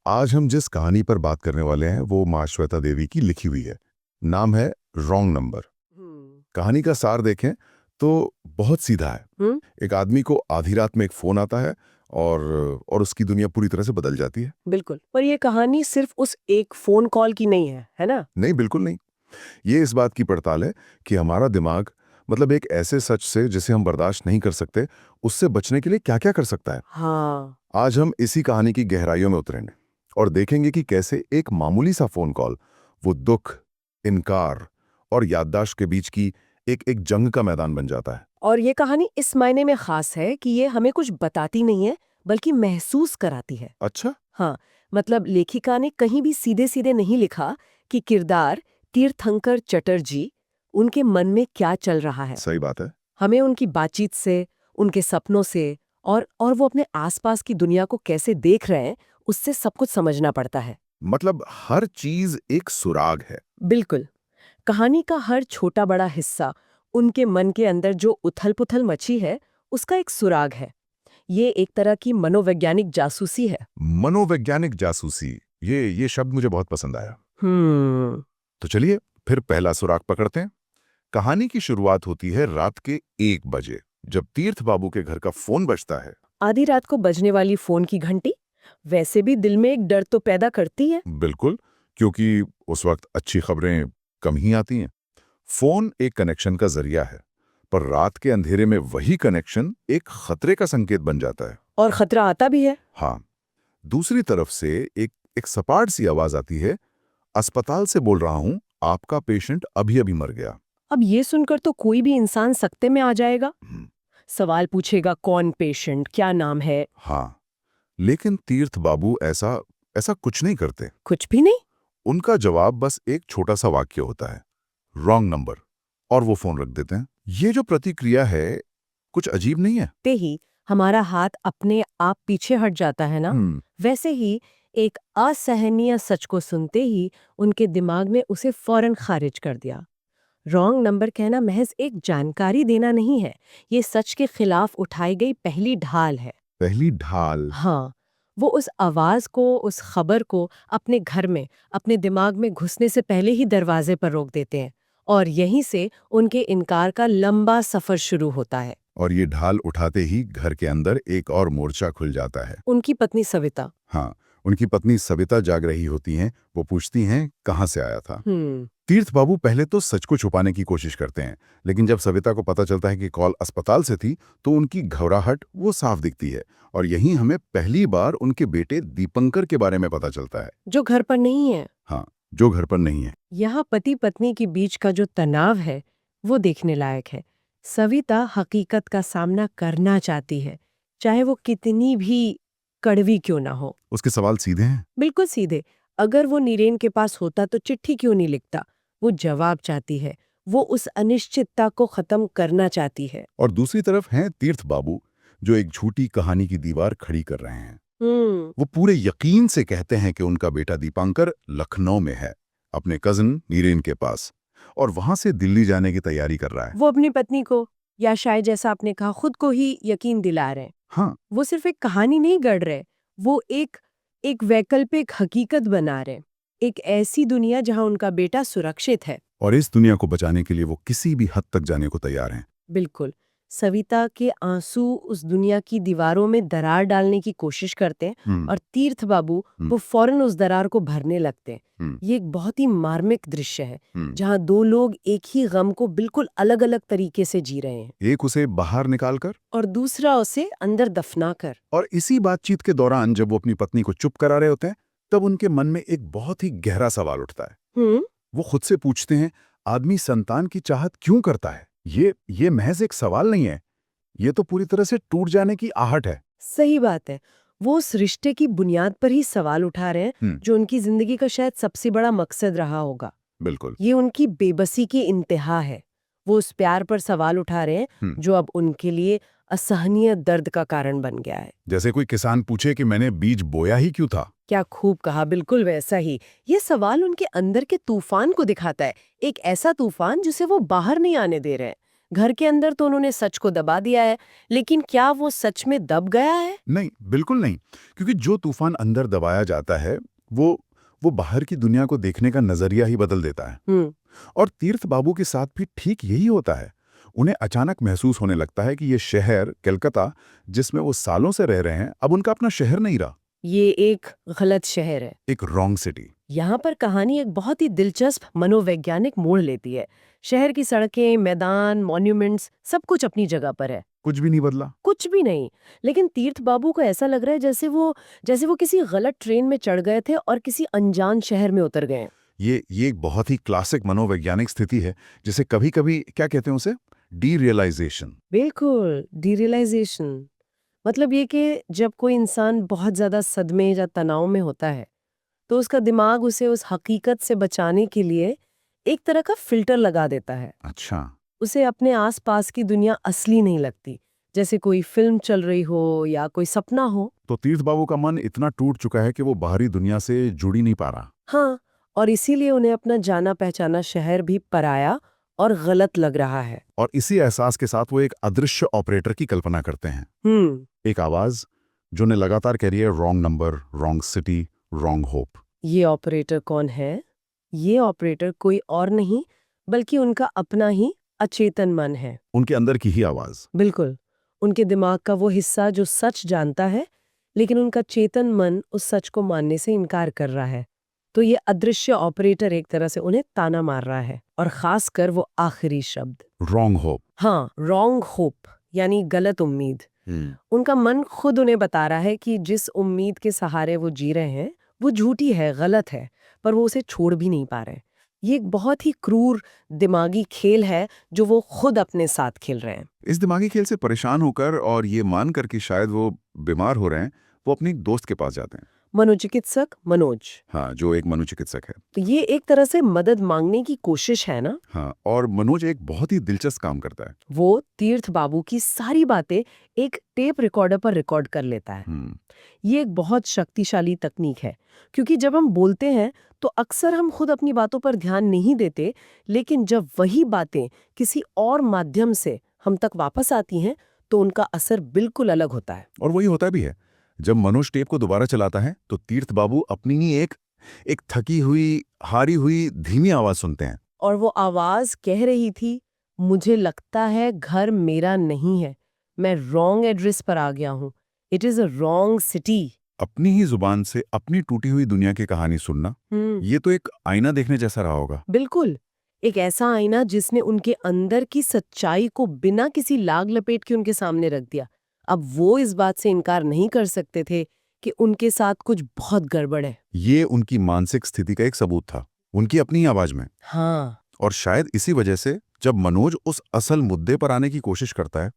आज हम जिस कहानी पर बात करने वाले हैं वो माँ श्वेता देवी की लिखी हुई है। नाम है रॉन्ग नंबर। हम्म। कहानी का सार देखें तो बहुत सीधा है। हम्म। एक आदमी को आधी रात में एक फोन आता है और उसकी दुनिया पूरी तरह से बदल जाती है। बिल्कुल, पर ये कहानी सिर्फ उस एक फोन कॉल की नहीं है ना? नहीं, बिल्कुल नहीं। ये इस बात की पड़ताल है कि हमारा दिमाग मतलब एक ऐसे सच से जिसे हम बर्दाश्त नहीं कर सकते, उससे बचने के लिए क्या क्या कर सकता है। हाँ। आज हम इसी कहानी की गहराइयों में उतरेंगे और देखेंगे कि कैसे एक मामूली सा फोन कॉल वो दुख, इनकार और याददाश्त के बीच की एक एक जंग का मैदान बन जाता है। और ये कहानी इस मायने में खास है कि ये हमें कुछ बताती नहीं है, बल्कि महसूस कराती है। अच्छा। हाँ, मतलब लेखिका ने कहीं भी सीधे सीधे नहीं लिखा कि किरदार तीर्थंकर चटर्जी उनके मन में क्या चल रहा है। सही बात है। हमें उनकी बातचीत से, उनके सपनों से और वो अपने आसपास की दुनिया को कैसे देख रहे हैं, उससे सब कुछ समझना पड़ता है। मतलब हर चीज एक सुराग है। बिल्कुल। कहानी का हर छोटा बड़ा हिस्सा, उनके मन के अंदर जो उथल-पुथल मची है, उसका एक सुराग है। ये एक तरह की मनोवैज्ञानिक जासूसी है। मनोवैज्ञानिक जासूसी, ये शब्द मुझे बहुत पसंद आया। हम्म। तो चलिए फिर पहला सुराग पकड़ते हैं। कहानी की शुरुआत होती है रात के 1 बजे, जब तीर्थ बाबू के घर का फोन बजता है। आधी रात को बजने वाली फोन की घंटी वैसे भी दिल में एक डर तो पैदा करती है। बिल्कुल, क्योंकि उस वक्त अच्छी खबरें कम ही आती हैं। फोन एक कनेक्शन का जरिया है, पर रात के अंधेरे में वही कनेक्शन एक खतरे का संकेत बन जाता है। और खतरा आता भी है। हाँ, दूसरी तरफ से एक एक सपाट सी आवाज आती है, अस्पताल से बोल रहा हूं, आपका पेशेंट अभी अभी मर गया। अब ये सुनकर तो कोई भी इंसान सकते में आ जाएगा। हम्म, सवाल पूछेगा, कौन पेशेंट, क्या नाम है? हाँ, लेकिन तीर्थ बाबू ऐसा ऐसा कुछ नहीं करते। कुछ भी नहीं। उनका जवाब बस एक छोटा सा वाक्य होता है, रॉन्ग नंबर, और वो फोन रख देते हैं। ये जो प्रतिक्रिया है, कुछ अजीब नहीं है। ते ही हमारा हाथ अपने आप पीछे हट जाता है ना? हम्म। वैसे ही एक असहनीय सच को सुनते ही उनके दिमाग ने उसे फौरन खारिज कर दिया। रॉन्ग नंबर कहना महज एक जानकारी देना नहीं है, ये सच के खिलाफ उठाई गई पहली ढाल है। पहली ढाल। हाँ, वो उस आवाज को, उस खबर को अपने घर में, अपने दिमाग में घुसने से पहले ही दरवाजे पर रोक देते हैं, और यहीं से उनके इनकार का लंबा सफर शुरू होता है। और ये ढाल उठाते ही घर के अंदर एक और मोर्चा खुल जाता है। उनकी पत्नी सविता। हाँ, उनकी पत्नी सविता जाग रही होती हैं। वो पूछती हैं कहाँ से आया था। हम्म। तीर्थ बाबू पहले तो सच को छुपाने की कोशिश करते हैं, लेकिन जब सविता को पता चलता है कि कॉल अस्पताल से थी, तो उनकी घबराहट वो साफ दिखती है। और यहीं हमें पहली बार उनके बेटे दीपंकर के बारे में पता चलता है। जो घर पर नहीं है। हाँ, जो घर पर नहीं है। यहाँ पति पत्नी के बीच का जो तनाव है, वो देखने लायक है। सविता हकीकत का सामना करना चाहती है, चाहे वो कितनी भी कड़वी क्यों ना हो। उसके सवाल सीधे हैं। बिल्कुल सीधे। अगर वो नीरेन के पास होता तो चिट्ठी क्यों नहीं लिखता? वो जवाब चाहती है। वो उस अनिश्चितता को खत्म करना चाहती है। और दूसरी तरफ हैं तीर्थ बाबू, जो एक झूठी कहानी की दीवार खड़ी कर रहे हैं। हम्म। वो पूरे यकीन से कहते हैं कि उनका बेटा दीपांकर लखनऊ में है, अपने कजिन नीरेन के पास, और वहां से दिल्ली जाने की तैयारी कर रहा है। वो अपनी पत्नी को, या शायद जैसा आपने कहा, खुद को ही यकीन दिला रहे हैं। हाँ, वो सिर्फ एक कहानी नहीं गढ़ रहे, वो एक एक वैकल्पिक हकीकत बना रहे। एक ऐसी दुनिया जहां उनका बेटा सुरक्षित है। और इस दुनिया को बचाने के लिए वो किसी भी हद तक जाने को तैयार हैं। बिल्कुल। सविता के आंसू उस दुनिया की दीवारों में दरार डालने की कोशिश करते हैं, हम्म। और तीर्थ बाबू हम्म। वो फौरन उस दरार को भरने लगते हैं। हम्म। ये एक बहुत ही मार्मिक दृश्य है, हम्म। जहां दो लोग एक ही गम को बिल्कुल अलग अलग तरीके से जी रहे हैं, एक उसे बाहर निकालकर, और दूसरा उसे अंदर दफना कर। और इसी बातचीत के दौरान जब वो अपनी पत्नी को चुप करा रहे होते हैं, तब उनके मन में एक बहुत ही गहरा सवाल उठता है। हम्म। वो खुद से पूछते हैं, आदमी संतान की चाहत क्यों करता है? ये महज एक सवाल नहीं है, ये तो पूरी तरह से टूट जाने की आहट है। सही बात है। वो उस रिश्ते की बुनियाद पर ही सवाल उठा रहे हैं, हम्म। जो उनकी जिंदगी का शायद सबसे बड़ा मकसद रहा होगा। बिल्कुल। ये उनकी बेबसी की इंतहा है। वो उस प्यार पर सवाल उठा रहे हैं, हम्म। जो अब उनके लिए असहनीय दर्द का कारण बन गया है। जैसे कोई किसान पूछे कि मैंने बीज बोया ही क्यों था। क्या खूब कहा, बिल्कुल वैसा ही। ये सवाल उनके अंदर के तूफान को दिखाता है, एक ऐसा तूफान जिसे वो बाहर नहीं आने दे रहे हैं, घर के अंदर तो उन्होंने सच को दबा दिया है, लेकिन क्या वो सच में दब गया है? नहीं, बिल्कुल नहीं, क्योंकि जो तूफान अंदर दबाया जाता है वो बाहर की दुनिया को देखने का नजरिया ही बदल देता है। हम्म। और तीर्थ बाबू के साथ भी ठीक यही होता है। उन्हें अचानक महसूस होने लगता है कि ये शहर कलकत्ता, जिसमें वो सालों से रह रहे हैं, अब उनका अपना शहर नहीं रहा, ये एक गलत शहर है। एक रॉन्ग सिटी। यहाँ पर कहानी एक बहुत ही दिलचस्प मनोवैज्ञानिक मोड़ लेती है। शहर की सड़कें, मैदान, मॉन्यूमेंट्स सब कुछ अपनी जगह पर है, कुछ भी नहीं बदला। कुछ भी नहीं। लेकिन तीर्थ बाबू को ऐसा लग रहा है जैसे वो किसी गलत ट्रेन में चढ़ गए थे और किसी अनजान शहर में उतर गए। ये एक बहुत ही क्लासिक मनोवैज्ञानिक स्थिति है, जिसे कभी-कभी क्या कहते हैं उसे, डीरियलाइजेशन। बिल्कुल, डीरियलाइजेशन। मतलब ये कि जब कोई इंसान बहुत ज्यादा सदमे या तनाव में होता है, तो उसका दिमाग उसे उस हकीकत से बचाने के लिए एक तरह का फिल्टर लगा देता है। अच्छा। उसे अपने आसपास की दुनिया असली नहीं लगती, जैसे कोई फिल्म चल रही हो या कोई सपना हो। तो तीर्थ बाबू का मन इतना टूट चुका है कि वो बाहरी दुनिया से जुड़ ही नहीं पा रहा। हाँ, और इसीलिए उन्हें अपना जाना पहचाना शहर भी पराया और गलत लग रहा है। और इसी एहसास के साथ वो एक अदृश्य ऑपरेटर की कल्पना करते हैं। एक आवाज जो उन्हें लगातार कह रही है, wrong number, wrong city, wrong hope. ये ऑपरेटर कौन है? ये ऑपरेटर कोई और नहीं बल्कि उनका अपना ही अचेतन मन है। उनके अंदर की ही आवाज। बिल्कुल, उनके दिमाग का वो हिस्सा जो सच जानता है, लेकिन उनका चेतन मन उस सच को मानने से इनकार कर रहा है। तो ये अदृश्य ऑपरेटर एक तरह से उन्हें ताना मार रहा है, और खासकर वो आखिरी शब्द, रॉन्ग होप। हाँ, रॉन्ग होप, यानी गलत उम्मीद। उनका मन खुद उन्हें बता रहा है कि जिस उम्मीद के सहारे वो जी रहे हैं वो झूठी है, गलत है, पर वो उसे छोड़ भी नहीं पा रहे। ये एक बहुत ही क्रूर दिमागी खेल है जो वो खुद अपने साथ खेल रहे हैं। इस दिमागी खेल से परेशान होकर और ये मानकर कि शायद वो बीमार हो रहे हैं, वो अपनी दोस्त के पास जाते हैं। मनोचिकित्सक मनोज। हाँ, जो एक मनोचिकित्सक है। तो ये एक तरह से मदद मांगने की कोशिश है ना। हाँ, और मनोज एक बहुत ही दिलचस्प काम करता है। वो तीर्थ बाबू की सारी बातें एक टेप रिकॉर्डर पर रिकॉर्ड कर लेता है। ये एक बहुत शक्तिशाली तकनीक है, क्योंकि जब हम बोलते हैं तो अक्सर हम खुद अपनी बातों पर ध्यान नहीं देते, लेकिन जब वही बातें किसी और माध्यम से हम तक वापस आती हैं तो उनका असर बिल्कुल अलग होता है। और वही होता भी है। जब मनोज टेप को दोबारा चलाता है तो तीर्थ बाबू अपनी ही एक थकी हुई, हारी हुई धीमी आवाज सुनते हैं। और वो आवाज कह रही थी, मुझे लगता है घर मेरा नहीं है, मैं रॉन्ग एड्रेस पर आ गया हूँ, it is a wrong city. अपनी ही जुबान से अपनी टूटी हुई दुनिया की कहानी सुनना, ये तो एक आईना देखने जैसा रहा होगा। बिल्कुल, एक ऐसा आईना जिसने उनके अंदर की सच्चाई को बिना किसी लाग लपेट के उनके सामने रख दिया। अब वो इस बात से इनकार नहीं कर सकते थे कि उनके साथ कुछ बहुत गड़बड़ है। ये उनकी मानसिक स्थिति का एक सबूत था, उनकी अपनी ही आवाज में। हाँ। और शायद इसी वजह से जब मनोज उस असल मुद्दे पर आने की कोशिश करता है,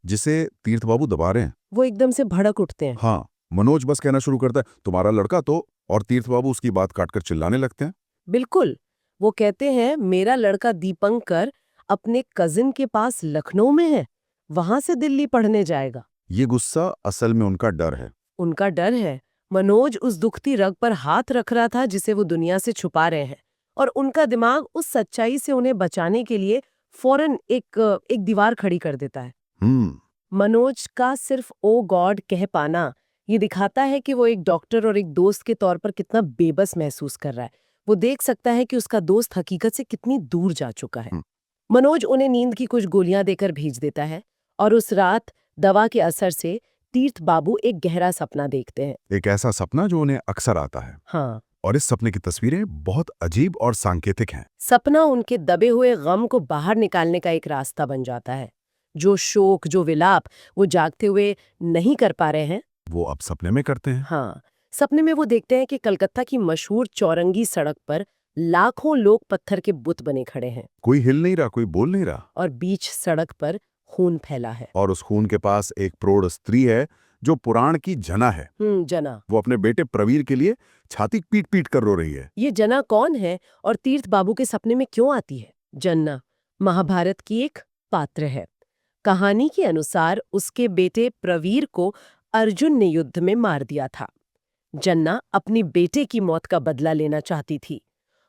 जिसे तीर्थ बाबू दबा रहे हैं, वो एकदम से भड़क उठते हैं। हाँ, मनोज बस कहना शुरू करता है, तुम्हारा लड़का तो, और तीर्थ बाबू उसकी बात काटकर चिल्लाने लगते हैं। बिल्कुल, वो कहते हैं मेरा लड़का दीपंकर अपने कजिन के पास लखनऊ में है, वहां से दिल्ली पढ़ने जाएगा। ये गुस्सा असल में उनका डर है। उनका डर है। मनोज उस दुखती रग पर हाथ रख रहा था जिसे वो दुनिया से छुपा रहे हैं, और उनका दिमाग उस सच्चाई से उन्हें बचाने के लिए फौरन एक दीवार खड़ी कर देता है। मनोज का सिर्फ ओ गॉड कह पाना ये दिखाता है कि वो एक डॉक्टर और एक दोस्त के तौर पर कितना बेबस महसूस कर रहा है। वो देख सकता है कि उसका दोस्त हकीकत से कितनी दूर जा चुका है। मनोज उन्हें नींद की कुछ गोलियां देकर भेज देता है, और उस रात दवा के असर से तीर्थ बाबू एक गहरा सपना देखते हैं। एक ऐसा सपना जो उन्हें अक्सर आता है। हाँ, और इस सपने की तस्वीरें बहुत अजीब और सांकेतिक हैं। सपना उनके दबे हुए गम को बाहर निकालने का एक रास्ता बन जाता है। जो शोक, जो विलाप वो जागते हुए नहीं कर पा रहे हैं, वो अब सपने में करते हैं। हाँ, सपने में वो देखते हैं कि कलकत्ता की मशहूर चौरंगी सड़क पर लाखों लोग पत्थर के बुत बने खड़े हैं, कोई हिल नहीं रहा, कोई बोल नहीं रहा, और बीच सड़क पर खून फैला है। और उस खून के पास एक प्रौढ़ स्त्री है जो पुराण की जना है। जना। वो अपने बेटे प्रवीर के लिए छाती पीट पीट कर रो रही है। ये जना कौन है और तीर्थ बाबू के सपने में क्यों आती है? जन्ना महाभारत की एक पात्र है। कहानी के अनुसार उसके बेटे प्रवीर को अर्जुन ने युद्ध में मार दिया था। जन्ना अपनी बेटे की मौत का बदला लेना चाहती थी।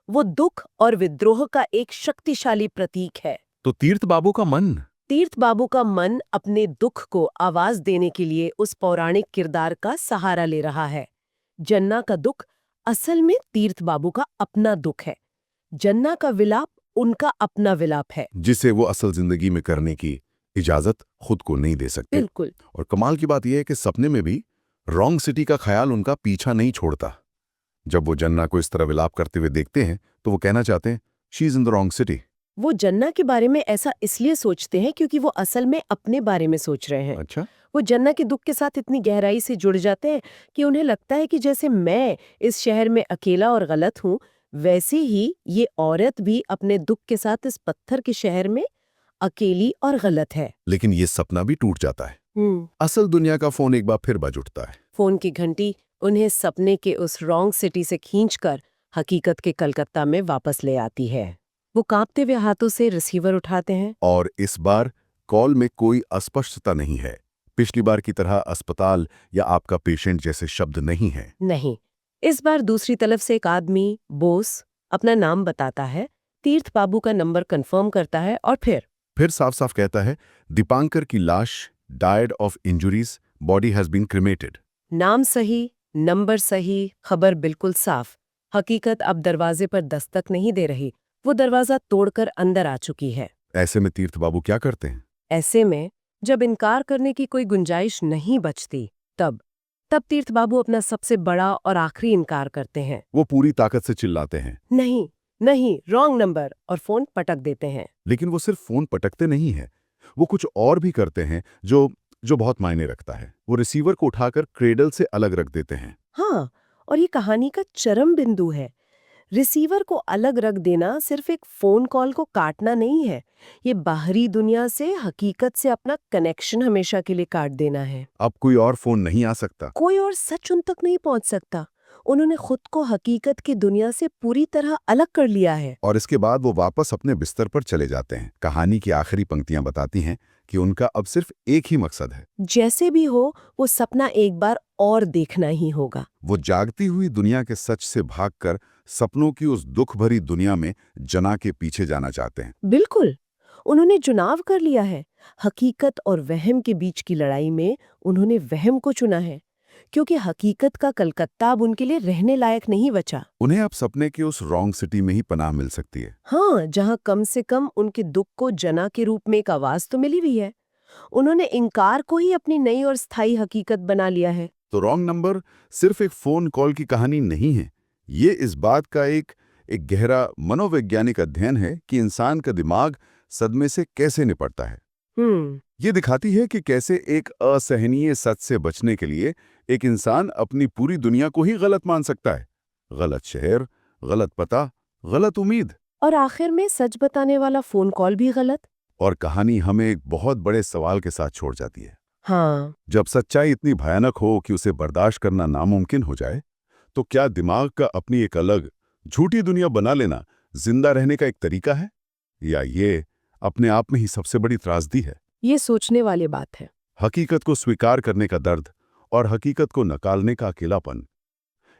वो दुख और विद्रोह का एक शक्तिशाली प्रतीक है। तो तीर्थ बाबू का मन तीर्थ बाबू का मन अपने दुख को आवाज देने के लिए उस पौराणिक किरदार का सहारा ले रहा है। जन्ना का दुख असल में तीर्थ बाबू का अपना दुख है। जन्ना का विलाप उनका अपना विलाप है। जिसे वो असल जिंदगी में करने की इजाजत खुद को नहीं दे सकते। बिल्कुल। और कमाल की बात यह है कि सपने में भी रॉन्ग सिटी का ख्याल उनका पीछा नहीं छोड़ता। जब वो जन्ना को इस तरह विलाप करते हुए देखते हैं तो वो कहना चाहते हैं, she is in the wrong city. वो जन्ना के बारे में ऐसा इसलिए सोचते हैं क्योंकि वो असल में अपने बारे में सोच रहे हैं। अच्छा। वो जन्ना के दुख के साथ इतनी गहराई से जुड़ जाते हैं कि उन्हें लगता है कि जैसे मैं इस शहर में अकेला और गलत हूँ, वैसे ही ये औरत भी अपने दुख के साथ इस पत्थर के शहर में अकेली और गलत है। लेकिन ये सपना भी टूट जाता है। असल दुनिया का फोन एक बार फिर बज उठता है। फोन की घंटी उन्हें सपने के उस रॉन्ग सिटी से खींचकर हकीकत के कलकत्ता में वापस ले आती है। वो कांपते हुए हाथों से रिसीवर उठाते हैं। और इस बार कॉल में कोई अस्पष्टता नहीं है। पिछली बार की तरह अस्पताल या आपका पेशेंट जैसे शब्द नहीं है। नहीं, इस बार दूसरी तरफ से एक आदमी, बोस, अपना नाम बताता है, तीर्थ बाबू का नंबर कंफर्म करता है और फिर साफ साफ कहता है, दीपांकर की लाश died of injuries, body has been cremated. नाम सही, नंबर सही, खबर बिल्कुल साफ। हकीकत अब दरवाजे पर दस्तक नहीं दे रही, वो दरवाजा तोड़कर अंदर आ चुकी है। ऐसे में तीर्थ बाबू क्या करते हैं? ऐसे में जब इनकार करने की कोई गुंजाइश नहीं बचती, तब तीर्थ बाबू अपना सबसे बड़ा और आखिरी इनकार करते हैं। वो पूरी ताकत से चिल्लाते हैं, नहीं, नहीं, रॉन्ग नंबर, और फोन पटक देते हैं। लेकिन वो सिर्फ फोन पटकते नहीं हैं, वो कुछ और भी करते हैं जो बहुत मायने रखता है। वो रिसीवर को उठाकर क्रेडल से अलग रख देते हैं। हाँ, और ये कहानी का चरम बिंदु है। रिसीवर को अलग रख देना सिर्फ एक फोन कॉल को काटना नहीं है, ये बाहरी दुनिया से, हकीकत से अपना कनेक्शन हमेशा के लिए काट देना है। अब कोई और फोन नहीं आ सकता। कोई और सच उन तक नहीं पहुंच सकता। उन्होंने खुद को हकीकत की दुनिया से पूरी तरह अलग कर लिया है। और इसके बाद वो वापस अपने बिस्तर पर चले जाते हैं। कहानी की आखिरी पंक्तियां बताती हैं कि उनका अब सिर्फ एक ही मकसद है। जैसे भी हो, वो सपना एक बार और देखना ही होगा। वो जागती हुई दुनिया के सच से भागकर सपनों की उस दुख भरी दुनिया में जना के पीछे जाना चाहते हैं। बिल्कुल, उन्होंने चुनाव कर लिया है। हकीकत और वहम के बीच की लड़ाई में उन्होंने वहम को चुना है, क्योंकि हकीकत का कलकत्ता अब उनके लिए रहने लायक नहीं बचा। उन्हें अब सपने के उस रॉन्ग सिटी में ही पनाह मिल सकती है। हाँ, जहाँ कम से कम उनके दुख को जना के रूप में एक आवाज तो मिली हुई है। उन्होंने इनकार को ही अपनी नई और स्थायी हकीकत बना लिया है। तो रॉन्ग नंबर सिर्फ एक फोन कॉल की कहानी नहीं है। ये इस बात का एक गहरा मनोवैज्ञानिक अध्ययन है कि इंसान का दिमाग सदमे से कैसे निपटता है। ये दिखाती है कि कैसे एक असहनीय सच से बचने के लिए एक इंसान अपनी पूरी दुनिया को ही गलत मान सकता है। गलत शहर, गलत पता, गलत उम्मीद, और आखिर में सच बताने वाला फोन कॉल भी गलत। और कहानी हमें एक बहुत बड़े सवाल के साथ छोड़ जाती है। हाँ, जब सच्चाई इतनी भयानक हो कि उसे बर्दाश्त करना नामुमकिन हो जाए, तो क्या दिमाग का अपनी एक अलग झूठी दुनिया बना लेना जिंदा रहने का एक तरीका है, या ये अपने आप में ही सबसे बड़ी त्रासदी है? ये सोचने वाली बात है। हकीकत को स्वीकार करने का दर्द और हकीकत को नकारने का अकेलापन,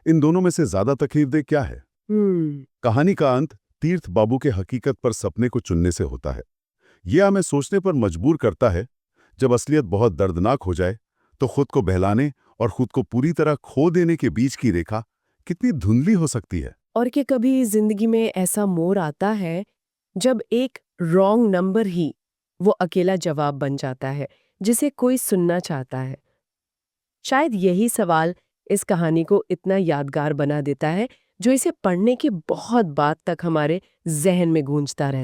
इन दोनों में से ज्यादा तकलीफदेह क्या है? कहानी का अंत तीर्थ बाबू के हकीकत पर सपने को चुनने से होता है। यह हमें सोचने पर मजबूर करता है, जब असलियत बहुत दर्दनाक हो जाए तो खुद को बहलाने और खुद को पूरी तरह खो देने के बीच की रेखा कितनी धुंधली हो सकती है। और कि कभी जिंदगी में ऐसा मोड़ आता है जब एक रॉन्ग नंबर ही वो अकेला जवाब बन जाता है जिसे कोई सुनना चाहता है। शायद यही सवाल इस कहानी को इतना यादगार बना देता है, जो इसे पढ़ने के बहुत बाद तक हमारे जहन में गूंजता रहता है।